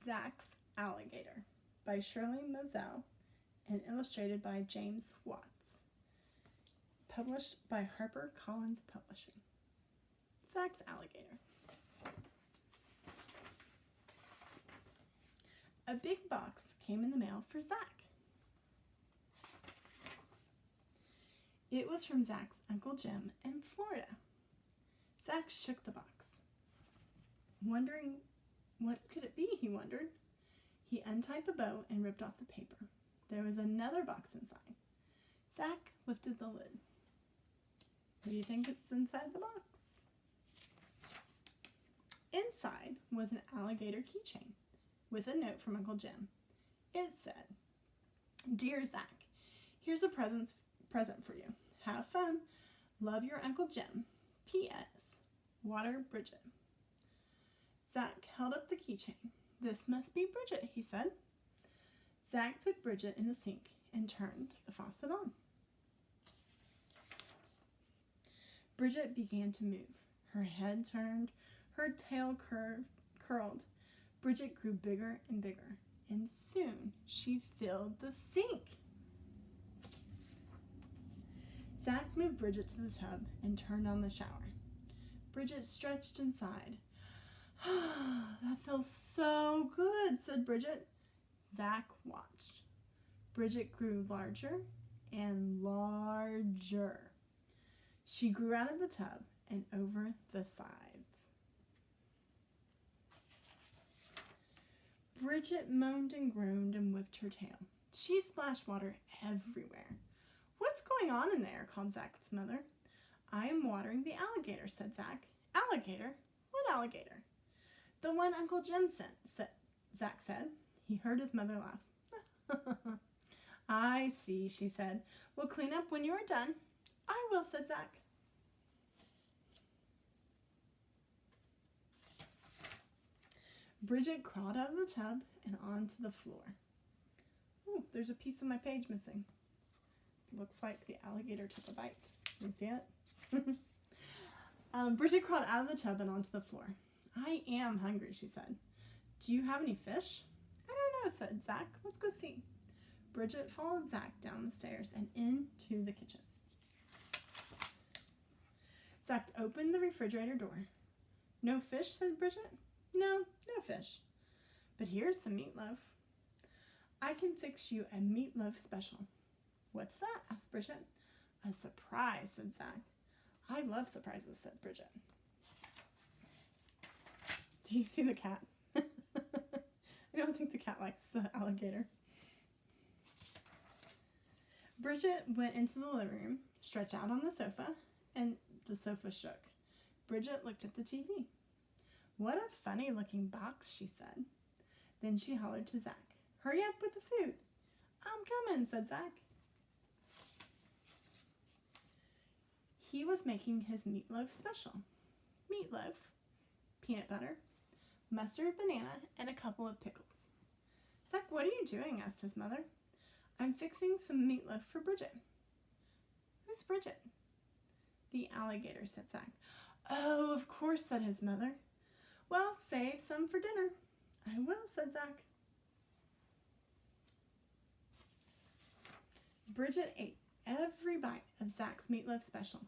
Zack's Alligator by Shirley Moselle and illustrated by James Watts. Published by Harper Collins Publishing. Zack's Alligator. A big box came in the mail for Zack. It was from Zack's Uncle Jim in Florida. Zack shook the box. Wondering what could it be, he wondered. He untied the bow and ripped off the paper. There was another box inside. Zack lifted the lid. What do you think is inside the box? Inside was an alligator keychain with a note from Uncle Jim. It said, "Dear Zack, here's a present for you. Have fun. Love your Uncle Jim. P.S. Water Bridget." Zack held up the keychain. "This must be Bridget," he said. Zack put Bridget in the sink and turned the faucet on. Bridget began to move. Her head turned, her tail curled. Bridget grew bigger and bigger, and soon she filled the sink. Zack moved Bridget to the tub and turned on the shower. Bridget stretched and sighed. "That feels so good," said Bridget. Zack watched. Bridget grew larger and larger. She grew out of the tub and over the sides. Bridget moaned and groaned and whipped her tail. She splashed water everywhere. "What's going on in there?" called Zack's mother. "I am watering the alligator," said Zack. "Alligator? What alligator?" "The one Uncle Jim sent," Zack said. He heard his mother laugh. "I see," she said. "We'll clean up when you are done." "I will," said Zack. Bridget crawled out of the tub and onto the floor. Ooh, there's a piece of my page missing. Looks like the alligator took a bite. Can you see it? Bridget crawled out of the tub and onto the floor. "I am hungry," she said. "Do you have any fish?" "I don't know," said Zack. "Let's go see." Bridget followed Zack down the stairs and into the kitchen. Zack opened the refrigerator door. "No fish?" said Bridget. No fish. But here's some meatloaf." "I can fix you a meatloaf special." "What's that?" asked Bridget. "A surprise," said Zack. "I love surprises," said Bridget. Do you see the cat? I don't think the cat likes the alligator. Bridget went into the living room, stretched out on the sofa, and the sofa shook. Bridget looked at the TV. "What a funny looking box," she said. Then she hollered to Zack. "Hurry up with the food." "I'm coming," said Zack. He was making his meatloaf special. Meatloaf, peanut butter, mustard, banana, and a couple of pickles. "Zack, what are you doing?" asked his mother. "I'm fixing some meatloaf for Bridget." "Who's Bridget?" "The alligator," said Zack. "Oh, of course," said his mother. "Well, save some for dinner." "I will," said Zack. Bridget ate every bite of Zack's meatloaf special.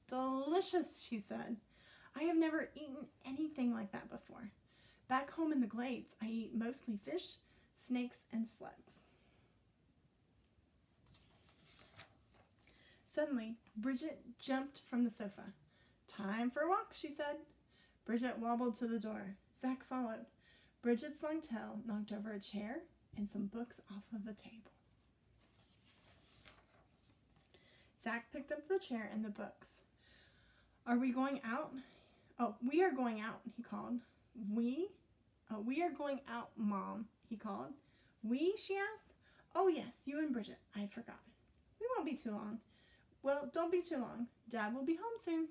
"Delicious," she said. "I have never eaten anything like that before. Back home in the glades, I eat mostly fish, snakes, and slugs." Suddenly, Bridget jumped from the sofa. "Time for a walk," she said. Bridget wobbled to the door. Zack followed. Bridget's long tail knocked over a chair and some books off of a table. Zack picked up the chair and the books. "Are we going out?" "Oh, we are going out," he called. "We are going out, Mom," he called. "We?" she asked. "Oh, yes, you and Bridget. I forgot. We won't be too long." "Well, don't be too long. Dad will be home soon."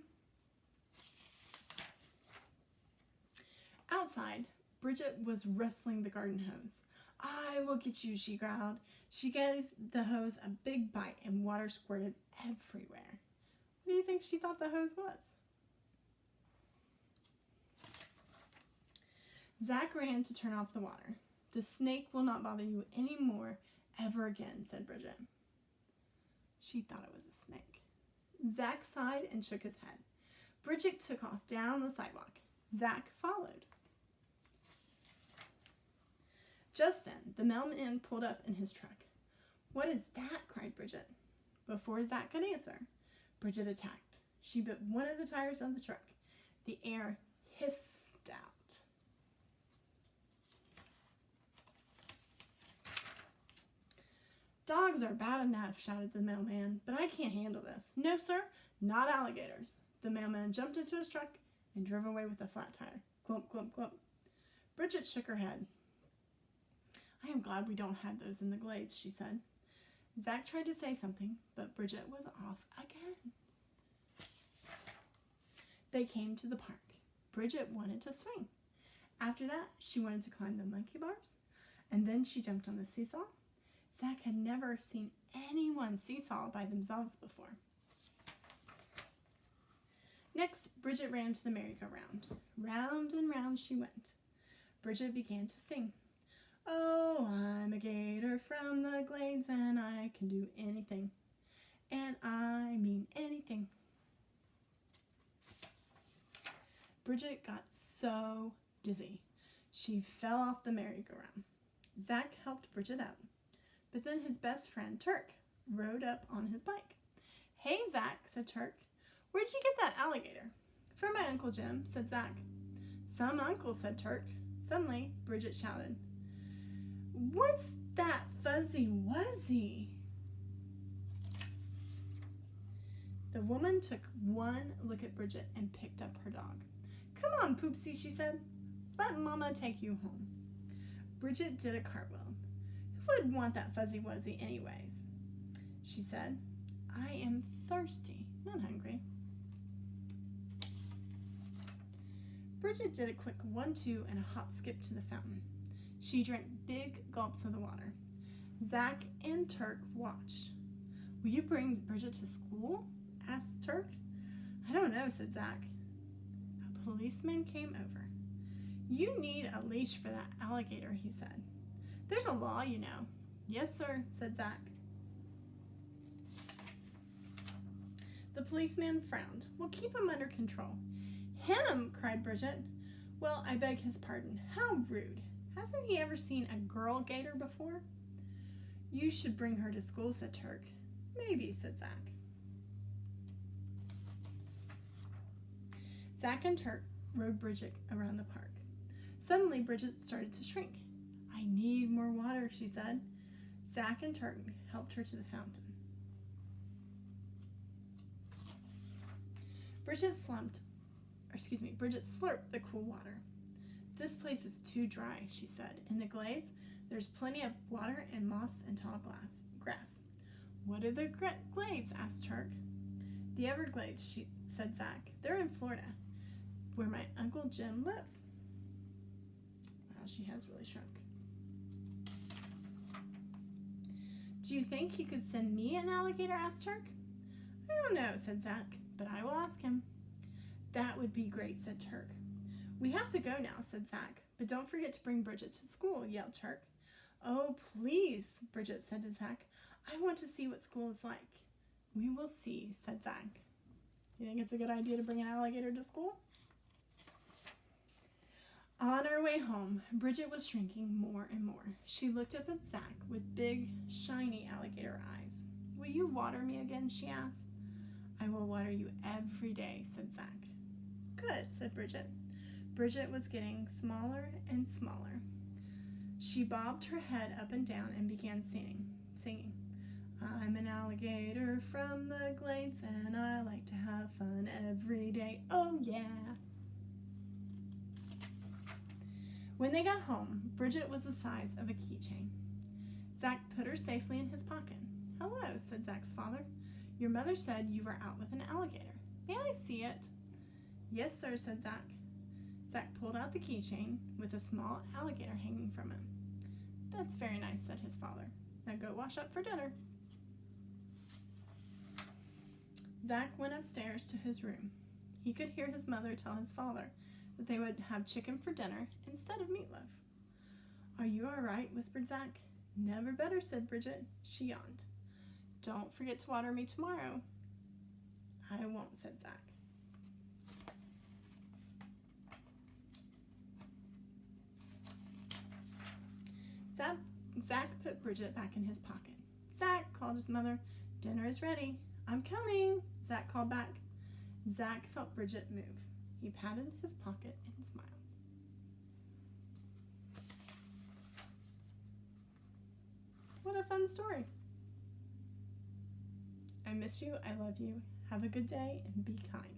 Outside, Bridget was wrestling the garden hose. "I will get you," she growled. She gave the hose a big bite and water squirted everywhere. What do you think she thought the hose was? Zack ran to turn off the water. The snake will not bother you any more ever again, said Bridget. She thought it was a snake. Zack sighed and shook his head. Bridget took off down the sidewalk. Zack followed. Just then, the mailman pulled up in his truck. What is that? Cried Bridget. Before Zack could answer, Bridget attacked. She bit one of the tires of the truck. The air hissed out. Dogs are bad enough, shouted the mailman, but I can't handle this. No, sir, not alligators. The mailman jumped into his truck and drove away with a flat tire. Clump, clump, clump. Bridget shook her head. I am glad we don't have those in the glades, she said. Zack tried to say something, but Bridget was off again. They came to the park. Bridget wanted to swing. After that, she wanted to climb the monkey bars, and then she jumped on the seesaw. Zack had never seen anyone seesaw by themselves before. Next, Bridget ran to the merry-go-round. Round and round she went. Bridget began to sing. Oh, I'm a gator from the glades, and I can do anything. And I mean anything. Bridget got so dizzy. She fell off the merry-go-round. Zack helped Bridget up. But then his best friend, Turk, rode up on his bike. Hey, Zack, said Turk. Where'd you get that alligator? From my Uncle Jim, said Zack. Some uncle, said Turk. Suddenly, Bridget shouted, What's that fuzzy wuzzy? The woman took one look at Bridget and picked up her dog. Come on, Poopsie, she said. Let Mama take you home. Bridget did a cartwheel. Who would want that fuzzy wuzzy anyways? She said, I am thirsty, not hungry. Bridget did a quick 1-2 and a hop skip to the fountain. She drank big gulps of the water. Zack and Turk watched. Will you bring Bridget to school? Asked Turk. I don't know, said Zack. A policeman came over. You need a leash for that alligator, he said. There's a law, you know. Yes, sir, said Zack. The policeman frowned. We'll keep him under control. Him, cried Bridget. Well, I beg his pardon. How rude. Hasn't he ever seen a girl gator before? You should bring her to school, said Turk. Maybe, said Zack. Zack and Turk rode Bridget around the park. Suddenly, Bridget started to shrink. I need more water, she said. Zack and Turk helped her to the fountain. Bridget slurped the cool water. This place is too dry, she said. In the glades, there's plenty of water and moss and tall grass. What are the glades? Asked Turk. The Everglades, said Zack. They're in Florida, where my Uncle Jim lives. Wow, she has really shrunk. Do you think he could send me an alligator? Asked Turk. I don't know, said Zack, but I will ask him. That would be great, said Turk. We have to go now, said Zack, but don't forget to bring Bridget to school, yelled Turk. Oh, please, Bridget said to Zack. I want to see what school is like. We will see, said Zack. You think it's a good idea to bring an alligator to school? On her way home, Bridget was shrinking more and more. She looked up at Zack with big, shiny alligator eyes. Will you water me again, she asked. I will water you every day, said Zack. Good, said Bridget. Bridget was getting smaller and smaller. She bobbed her head up and down and began singing. I'm an alligator from the glades, and I like to have fun every day. Oh, yeah. When they got home, Bridget was the size of a keychain. Zack put her safely in his pocket. Hello, said Zack's father. Your mother said you were out with an alligator. May I see it? Yes, sir, said Zack. Zack pulled out the keychain with a small alligator hanging from it. That's very nice, said his father. Now go wash up for dinner. Zack went upstairs to his room. He could hear his mother tell his father that they would have chicken for dinner instead of meatloaf. Are you all right? Whispered Zack. Never better, said Bridget. She yawned. Don't forget to water me tomorrow. I won't, said Zack. Zack put Bridget back in his pocket. Zack, called his mother. Dinner is ready. I'm coming, Zack called back. Zack felt Bridget move. He patted his pocket and smiled. What a fun story. I miss you. I love you. Have a good day and be kind.